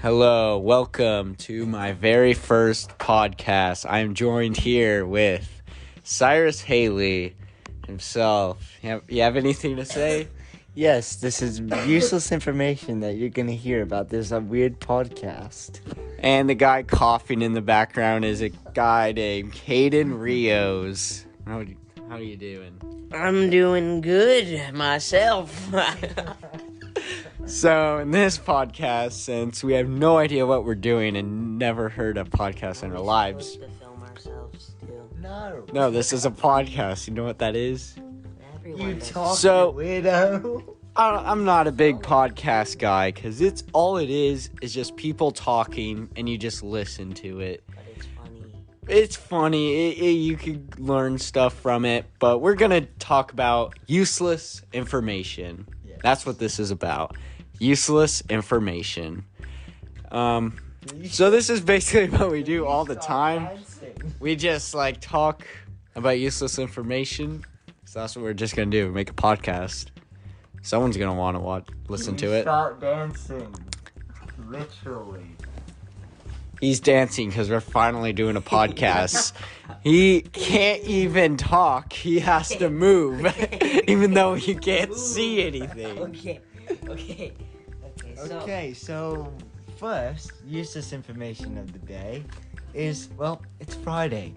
Hello, welcome to my very first podcast. I'm joined here with Cyrus Haley himself. You have anything to say? Yes, this is useless information that you're going to hear about this weird podcast. And the guy coughing in the background is a guy named Caden Rios. How are you doing? I'm doing good myself. So, in this podcast, since we have no idea what we're doing and never heard a podcast in our lives. To film ourselves too. No, this is a podcast. You know what that is? Everyone does. So- weirdo. I'm not a big podcast guy because it is just people talking and you just listen to it. But it's funny. It's funny. You could learn stuff from it, but we're going to talk about useless information. Yes. That's what this is about. Useless information. So this is basically what we do all the time. We just talk about useless information. So that's what we're just going to do. Make a podcast. Someone's going to want to listen to it. Start dancing. Literally. He's dancing because we're finally doing a podcast. He can't even talk. He has to move, even though you can't see anything. Okay. So first, useless information of the day is, it's Friday.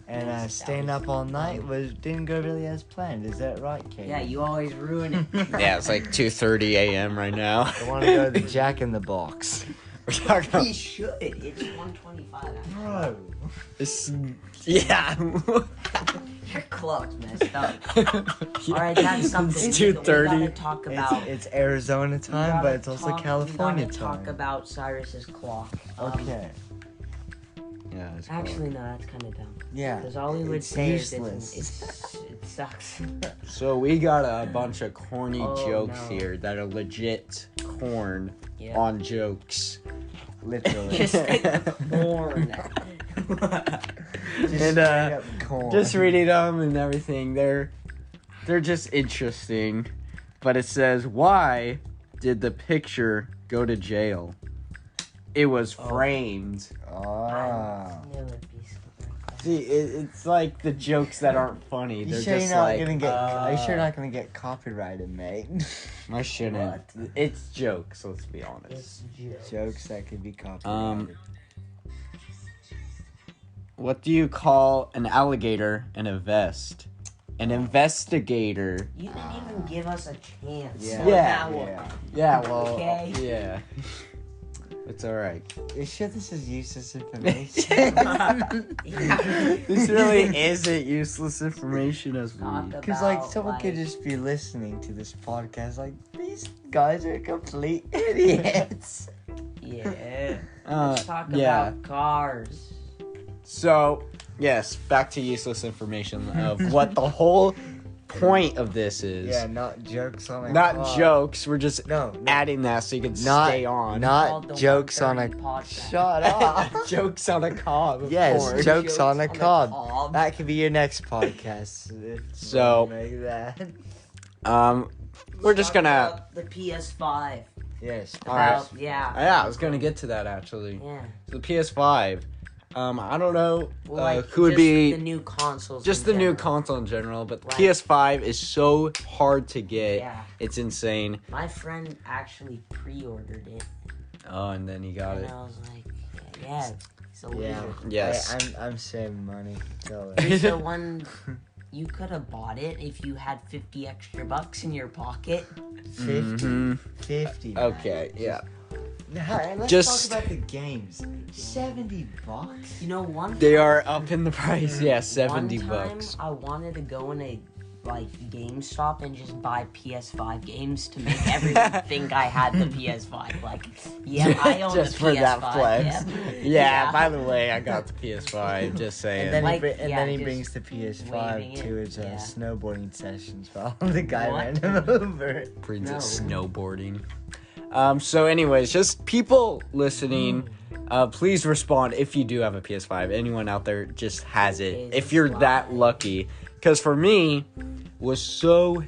And staying up all night didn't go really as planned. Is that right, Kate? Yeah, you always ruin it. Yeah, it's 2:30 a.m. right now. I want to go to the Jack in the Box. We're talking about... You should. It's 1:25. Bro. Yeah. Your clock's messed up. Alright, that's something. It's We 2:30. gotta talk about. It's Arizona time, but it's also California we gotta time. talk about Cyrus's clock. Okay. Yeah, it's cool. Actually, no, that's kind of dumb. Yeah. Because all we would it's say useless. is it sucks. So we got a bunch of corny Oh, jokes no. here that are legit corn Yeah. on jokes. Literally. Just corn. And, straight up corn. Just reading them and everything. They're just interesting. But it says, why did the picture go to jail? It was framed. Ah. Knew it'd be something. See, it's like the jokes that aren't funny. You They're sure just you're not like, gonna get? Are you sure you're not gonna get copyrighted, mate? I shouldn't. It's jokes, let's be honest. It's jokes. Jokes that could be copyrighted. What do you call an alligator in a vest? An investigator. You didn't even give us a chance. Yeah. on Yeah. that one. Yeah. Yeah, well, Okay. yeah. It's alright. You sure this is useless information? This really isn't useless information as we... Talk Because about, someone could just be listening to this podcast these guys are complete idiots. Yeah. Let's talk yeah. about cars. So, yes, back to useless information of what the whole point of this is. Yeah, not jokes on a Not car. jokes, we're just No, adding that so you can not stay on. Called the not jokes on a. 1:30 podcast. Shut up. Jokes on a cob, of Yes, course. jokes on a cob. cob. That could be your next podcast. if you So- wanna make that. We're just Talk gonna... about the PS5. Yes. About, Alright. yeah. Yeah, I was gonna get to that, actually. Yeah. So the PS5. I don't know Well, who would just be... the new consoles. Just in the new general. console in general, but the Right. PS5 is so hard to get. Yeah. It's insane. My friend actually pre-ordered it. Oh, and then he got And it. I was like, yeah, it's a Yeah. loser. Yes. I'm saving money. So, It's the one you could have bought it if you had 50 extra bucks in your pocket. 50. Mhm. 50. Okay, yeah. Let's Just- talk about the games. $70. You know, one They are up in the price. Yeah, 70 one time bucks. I wanted to go in a GameStop and just buy PS5 games to make everyone think I had the PS5. I own Just the for PS5. that flex. Yeah. Yeah, by the way, I got the PS5. Just saying. And then, Like, he just brings the PS5 waving to it, his yeah. snowboarding sessions while the guy What? ran him over. Brings No. it snowboarding. So anyways, just people listening, please respond if you do have a PS5. Anyone out there just has it. If you're that lucky. Because for me, was so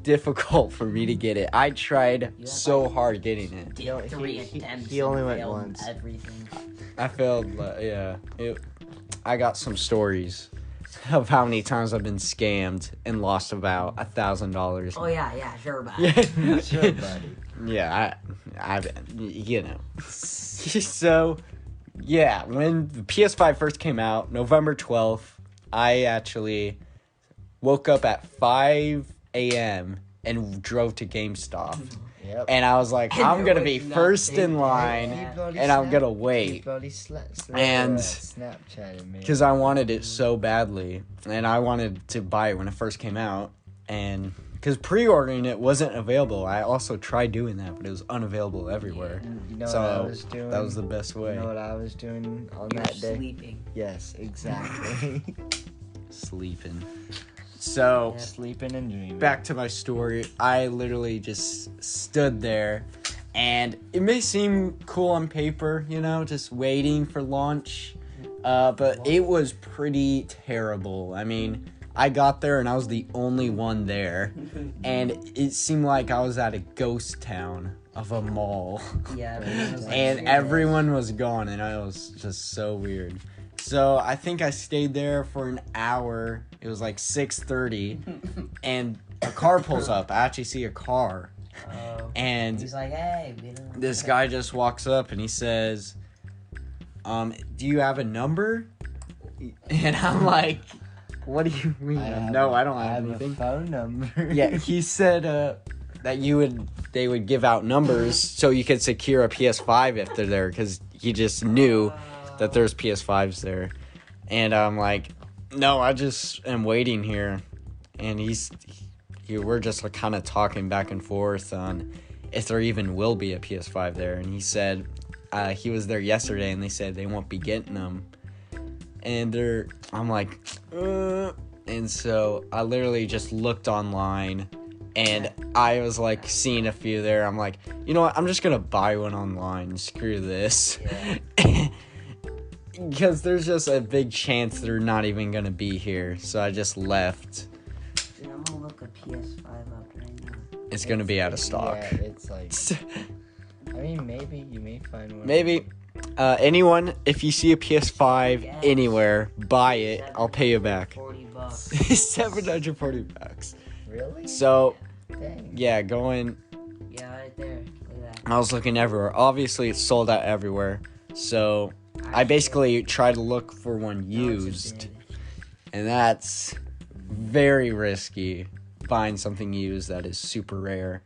difficult for me to get it. I tried You so had, hard getting it. He- he- 3 he- attempts. he only and went failed once. Everything. I failed. Yeah. I got some stories of how many times I've been scammed and lost about $1,000. Oh yeah, sure, bud. Yeah. Sure, buddy. Yeah, I, you know. So, yeah, when the PS5 first came out, November 12th, I actually woke up at 5 a.m. and drove to GameStop. Yep. And I was like, And I'm there going to be was first in nothing line, there. and I'm going to He wait. bloody And- Snapchatted me. Because I wanted it so badly, and I wanted to buy it when it first came out. And because pre-ordering it wasn't available, I also tried doing that, but it was unavailable everywhere. You know So what I was doing? that was the best way. You know what I was doing on You're that day? sleeping. Yes, exactly. Sleeping. So, Sleeping and dreaming. back to my story. I literally just stood there, and it may seem cool on paper, you know, just waiting for launch, but it was pretty terrible. I mean, I got there and I was the only one there, and it seemed like I was at a ghost town of a mall. Yeah, it was like And serious. everyone was gone, and I was just so weird. So I think I stayed there for an hour. It was like 6:30, and a car pulls up. I actually see a car, Oh. and He's like, hey, we don't. this guy just walks up and he says, "Do you have a number?" And I'm like, "What do you mean? I don't have anything." a phone number. Yeah, he said that they would give out numbers so you could secure a PS5 if they're there, because he just knew that there's PS5s there. And I'm like, no, I just am waiting here. And we're just like kind of talking back and forth on if there even will be a PS5 there. And he said he was there yesterday and they said they won't be getting them. And I'm like, and so I literally just looked online, and I was like seeing a few there. I'm like, you know what? I'm just gonna buy one online. Screw this. Because there's just a big chance they're not even gonna be here. So I just left. Dude, I'm gonna look a PS5 up right now. It's gonna be out of stock. Yeah, it's like. I mean, maybe you may find one. Maybe. Anyone, if you see a PS5 Yes. anywhere, buy it. I'll pay you back. $40. $740. Really? So, Dang. yeah, going. Yeah, right there. Look at that. I was looking everywhere. Obviously, it's sold out everywhere. So, I basically tried to look for one No, it's a used. bid. And that's very risky. Buying something used that is super rare.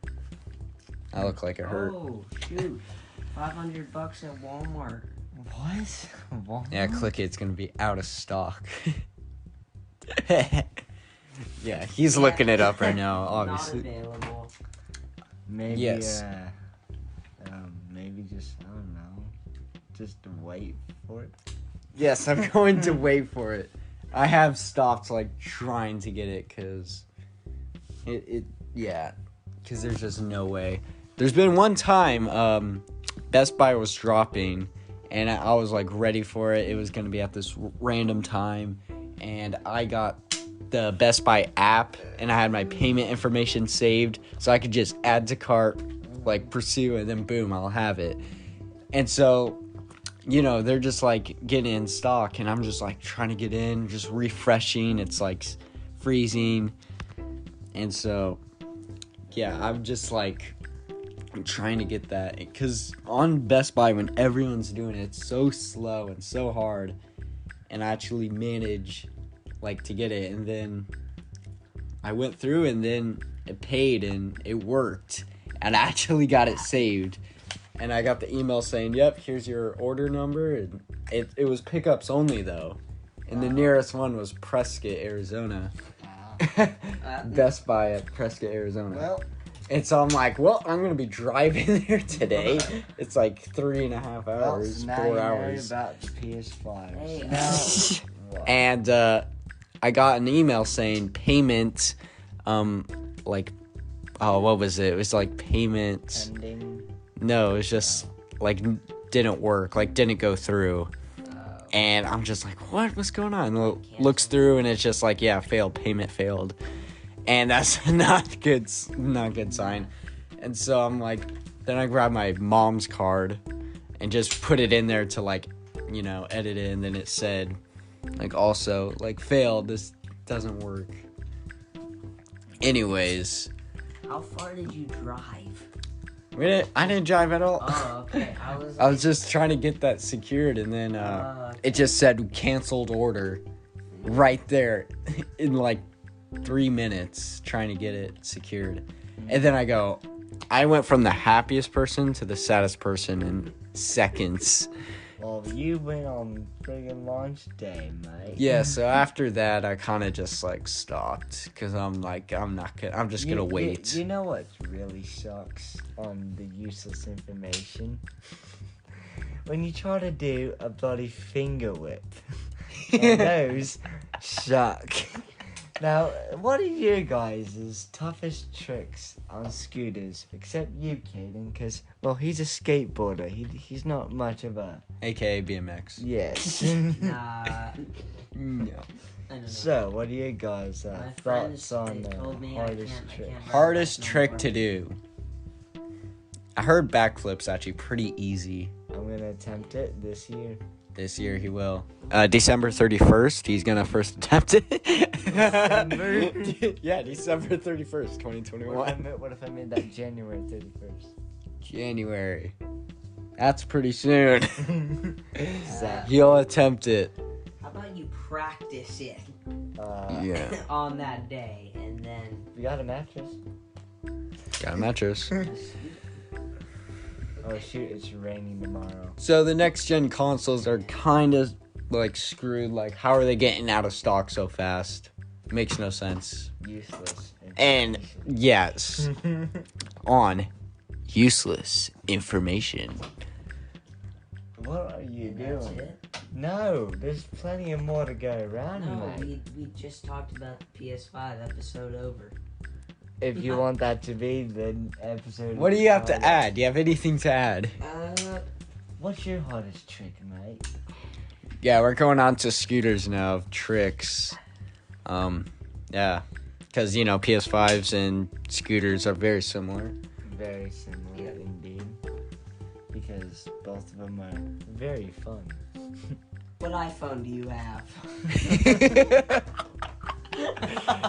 I look like it hurt. Oh, shoot. $500 at Walmart. What? What? Yeah, click it. It's going to be out of stock. Yeah, he's looking it up right now, obviously. Not available. Maybe. Yes. Maybe just I don't know. Just wait for it. Yes, I'm going to wait for it. I have stopped like trying to get it because because there's just no way. There's been one time Best Buy was dropping, and I was like ready for it. It was going to be at this random time, and I got the Best Buy app, and I had my payment information saved, so I could just add to cart, like pursue, and then boom, I'll have it. And so, you know, they're just like getting in stock, and I'm just like trying to get in, just refreshing. It's like freezing, and so yeah, I'm just like I'm trying to get that, because on Best Buy when everyone's doing it, it's so slow and so hard, and I actually manage like to get it, and then I went through and then it paid and it worked, and I actually got it saved, and I got the email saying, yep, here's your order number, and it was pickups only though, and the nearest one was Prescott, Arizona. Best Buy at Prescott, Arizona. Well, And so I'm like, well, I'm going to be driving there today. It's like 3.5 well, hours, so now 4 you know hours. about the PS5. Hey, Now, what? And I got an email saying payment, like, oh, what was it? It was like payment. Pending. No, it was just like didn't work, like didn't go through. And I'm just like, what? What's going on? Looks through and it's just like, yeah, failed. Payment failed. and that's not good sign. And so I'm like, then I grabbed my mom's card and just put it in there to like, edit it, and then it said like also like failed, this doesn't work. Anyways, How far did you drive? I didn't drive at all. Oh, okay. I was just trying to get that secured, and then it just said canceled order right there in like 3 minutes trying to get it secured. And then I went from the happiest person to the saddest person in seconds. Well, you went on friggin' launch day, mate. Yeah, so after that, I kind of just like stopped because I'm just gonna wait. You know what really sucks on the useless information? When you try to do a bloody finger whip, and those suck. Now, what are you guys' toughest tricks on scooters? Except you, Caden, because, well, he's a skateboarder. He's not much of a... AKA BMX. Yes. Nah. No. I don't know. So, what are you guys' My thoughts friends, on they the told me I hardest can't trick? ride Hardest my trick snowboard. to do. I heard backflips actually pretty easy. I'm going to attempt it this year. This year he will. December 31st, he's gonna first attempt it. December? Yeah, December 31st, 2021. What if I made that January 31st? January. That's pretty soon. Exactly. He'll attempt it. How about you practice it Yeah. on that day, and then We got a mattress. Got a mattress. Oh shoot, it's raining tomorrow. So the next gen consoles are kind of like screwed. Like, how are they getting out of stock so fast? Makes no sense. Useless. And yes, on useless information. What are you that's doing? it. No, there's plenty of more to go around, No, mate. we just talked about the PS5 episode over. If you want that to be the episode. What do you have to add? Do you have anything to add? What's your hardest trick, mate? Yeah, we're going on to scooters now of tricks. Yeah, because PS5s and scooters are very similar. Very similar indeed. Because both of them are very fun. What iPhone do you have?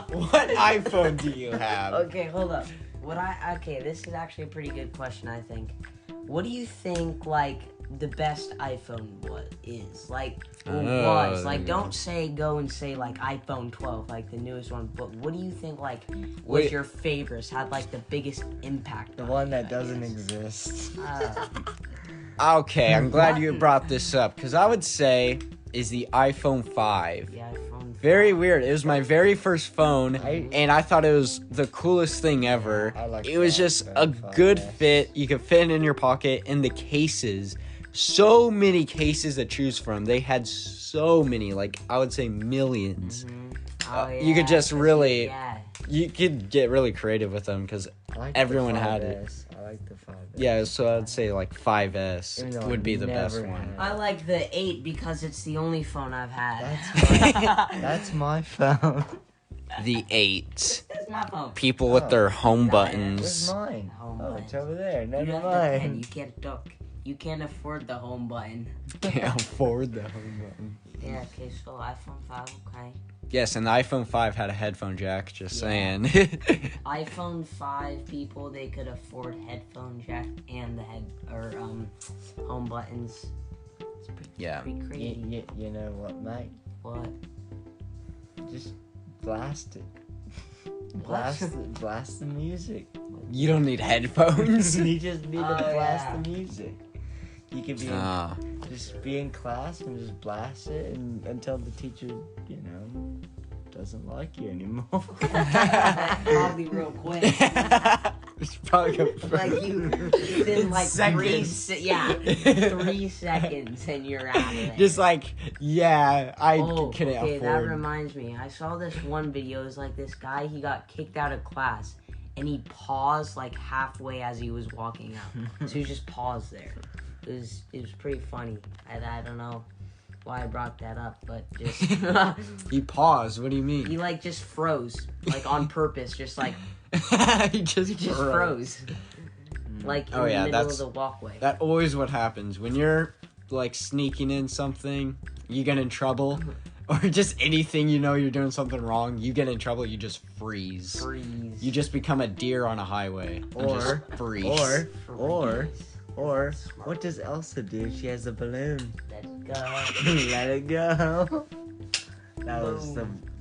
What iPhone do you have? Okay, hold up. Okay, this is actually a pretty good question, I think. What do you think, like, the best iPhone is? Like, or was? Like, don't go and say, like, iPhone 12, like, the newest one. But what do you think, like, was Wait. your favorites, had, like, the biggest impact The on one you, that I doesn't guess? exist. Okay, I'm glad you brought this up, because I would say is the iPhone 5. The iPhone. Very weird. It was my very first phone, I- and I thought it was the coolest thing ever. I like It was the just iPhone a 5S. good fit. You could fit it in your pocket, and the cases. So many cases to choose from. They had so many, like, I would say millions. Oh, You could just 'cause really- Yeah. You could get really creative with them, because I like Everyone the had it. 5S. I like the 5S. yeah, so I'd say like 5S Even though would I be the best never one. had I like the 8 because it's the only phone I've had. That's my phone. The 8. That's my phone. People with their home Where's buttons. mine? Home Oh, button. it's over there. You Never have the 10. mind. You can't duck. You can't afford the home button. Can't afford the home button. Yeah, okay, so iPhone 5, okay. Yes, and the iPhone 5 had a headphone jack, just Yeah. saying. iPhone 5 people, they could afford headphone jack and the home buttons. It's Yeah. pretty crazy. You know what, mate? What? Just blast it. What? Blast the music. You don't need headphones. You just need to Oh, blast yeah. the music. You could be Ah. just be in class and just blast it until the teacher, doesn't like you anymore. Probably real quick. It's probably Like you, within like 3 Seconds. 3 seconds and you're out of there. Just like, yeah, I Oh, couldn't okay, that afford. reminds me. I saw this one video. It was like this guy, he got kicked out of class, and he paused like halfway as he was walking out. So he just paused there. It was pretty funny. I don't know. why I brought that up, but just You paused. What do you mean? he like just froze, like on purpose, just like He just froze, like in Oh, yeah, the middle of that's- the walkway. That always what happens when you're like sneaking in something. You get in trouble, or just anything you're doing something wrong. You get in trouble. You just freeze. Freeze. You just become a deer on a highway. And Or- just freeze. Or what does Elsa do? She has a balloon. Let's go. Let it go.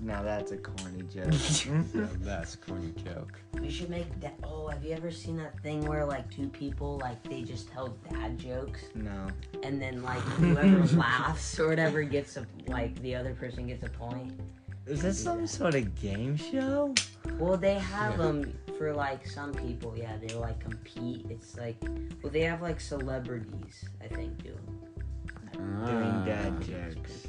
Now that's a corny joke. Yeah, that's a corny joke. We should make that. Oh, have you ever seen that thing where like two people like they just tell dad jokes, No. and then like whoever laughs or whatever gets the other person gets a point. Is this some sort of game show? Well, they have them for like some people. Yeah, they like compete. It's like, well, they have like celebrities, I think, do 'em. Doing dad Ah. jokes.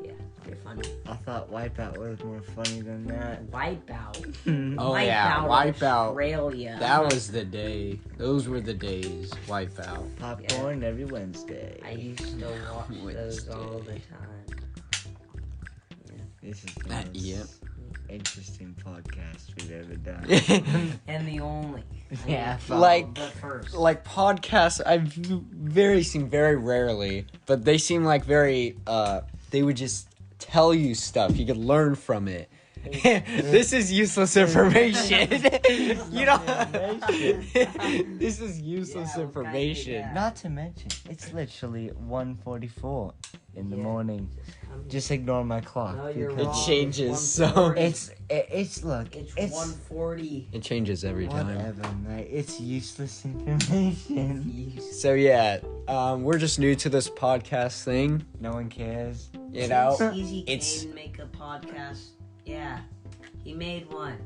Yeah, they're funny. I thought Wipeout was more funny than that. Wipeout. Oh yeah, Wipeout. Australia. That was the day. Those were the days. Wipeout. Popcorn every Wednesday. I used to watch those all the time. This is the most Yep. interesting podcast we've ever done. And the only. Yeah, Like- the first. Like podcasts, I've seen very rarely, but they seem like very. They would just tell you stuff. You could learn from it. This is useless information. You know. This is useless Yeah, information. yeah. Not to mention, it's literally 1:44 in the Yeah. morning. Come here. Just ignore my clock. No, you're because wrong. It changes, It's so- 140. It's look. It's It's 140. It changes every time. whatever, mate. It's useless information. So yeah, we're just new to this podcast thing. No one cares. You know, Easy it's- Kane make a podcast. Yeah, he made one.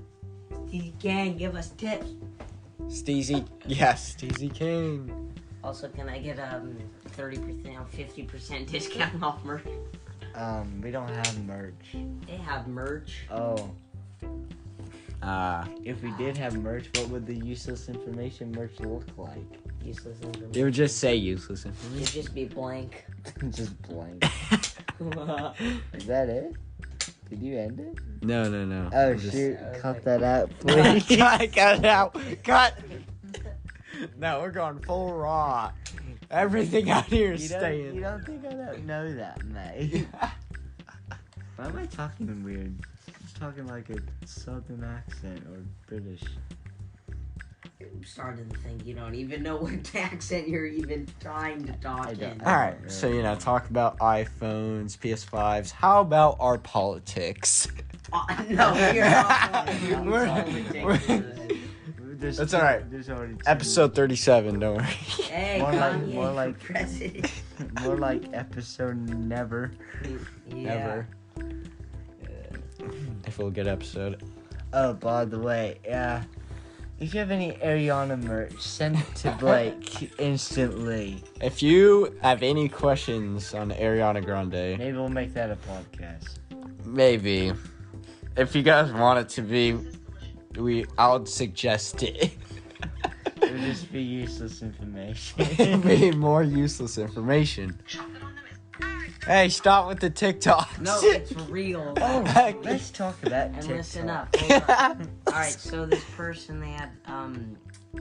Easy Kane, give us tips. Steezy. Yes, Steezy King. Also, can I get 30% or 50% discount off merch? We don't have merch. They have merch. Oh, If if we did have merch, what would the useless information merch look like? Useless it information. would just say useless It'd information. just be blank. Just blank. Is that it? Did you end it? No. Oh I'm just- shoot! Okay. Cut that out, please. Cut it out. Cut. No, we're going full raw. Everything out here is You staying. don't think I don't know that, mate? Why am I talking weird? I'm talking like a southern accent or British. I'm starting to think you don't even know what accent you're even trying to talk I in. don't. All right, so talk about iPhones, PS5s. How about our politics? No, you're not. We're- There's That's all right. There's already two. Episode 37. Don't worry. Hey, More like president. more like episode never. Yeah. Ever. If we'll get episode. Oh, by the way, if you have any Ariana merch, send it to Blake instantly. If you have any questions on Ariana Grande, Maybe we'll make that a podcast. maybe. If you guys want it to be, I would suggest it. It'll just be useless information. Be more useless information. Hey, stop with the TikToks. No, it's real. Oh, let's talk about And TikTok. listen up. Hold on. All right, so this person they had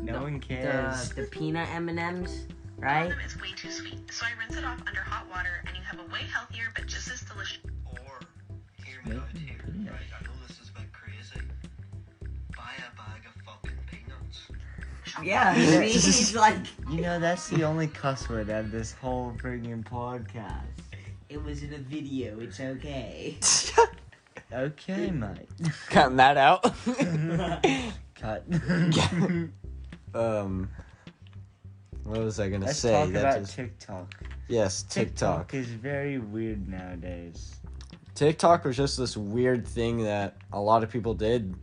No one cares. the peanut M&Ms, right? It's way too sweet, so I rinse it off under hot water, and you have a way healthier but just as delicious. Or, hear me out here, right? I know this is a bit crazy. Buy a bag of fucking peanuts. Yeah, he's like, You know, that's the only cuss word out of this whole friggin' podcast. it was in a video. It's okay. Okay, mate. Cutting that out. Cut. What was I gonna Let's say? talk That about just- TikTok. yes, TikTok. is very weird nowadays. TikTok was just this weird thing that a lot of people did,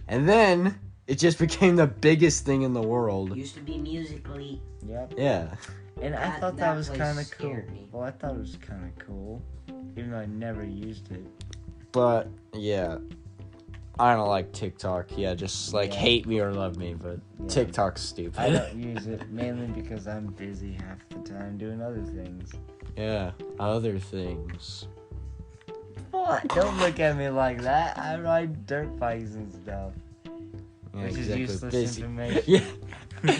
and then it just became the biggest thing in the world. Used to be Musically. Yep. Yeah. And I That- thought that that was place kind of cool. scared me. Well, I thought it was kind of cool, even though I never used it. But yeah, I don't like TikTok. Yeah, just like Yeah. hate me or love me, but Yeah. TikTok's stupid. I don't use it mainly because I'm busy half the time doing other things. Yeah, other things. What? Don't look at me like that. I ride dirt bikes and stuff. Yeah, Which is exactly. useless Busy. information. Yeah.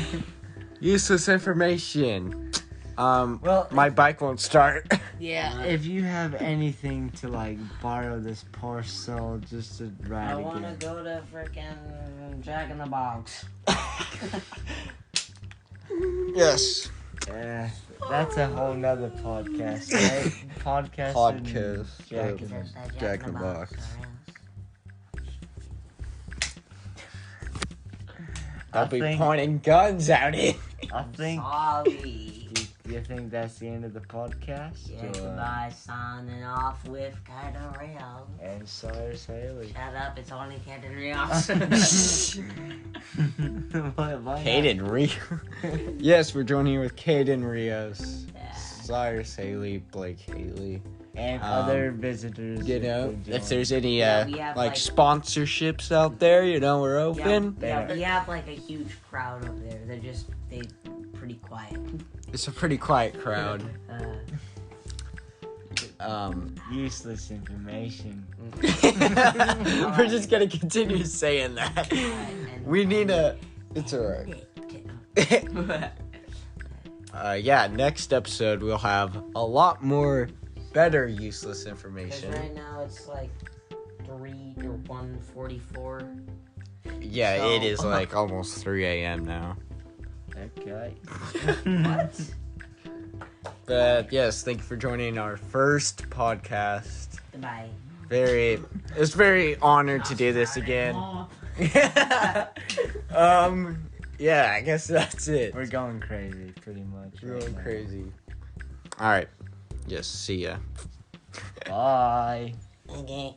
Useless information. Well, My bike won't start. yeah, if you have anything to like borrow this poor soul just to ride I want to again. go to frickin' Jack in the Box. Yes. Yeah, that's a whole nother podcast, right? Podcast. Podcast. Jack in There's that Jack in the Box. or else. I'll be think- pointing guns at it. I think. Sorry. You think that's the end of the podcast? Yeah, Or- goodbye, signing off with Captain Rio. And Cyrus Haley. Shut up, it's only Captain Rio. Why Caden Rio. Yes, we're joining here with Caden Rios, Yeah. Cyrus Haley, Blake Haley. and Um, other visitors. You if know, they if join. there's any Yeah, we have, like like- sponsorships out there, you know, we're open. Yeah, we have like a huge crowd up there. They pretty quiet. It's a pretty quiet crowd. Useless information. We're just gonna continue saying that. We need a. It's alright. Yeah, next episode we'll have a lot more better useless Because information. right now it's like 3 or 1:44. Yeah, So- it is like almost 3 a.m. now. Okay. What? But yes, thank you for joining our first podcast. Goodbye. It's very honored to do this again. Yeah, I guess that's it. We're going crazy, pretty much. We're right going now. crazy. All right. Yes, see ya. Bye. Okay.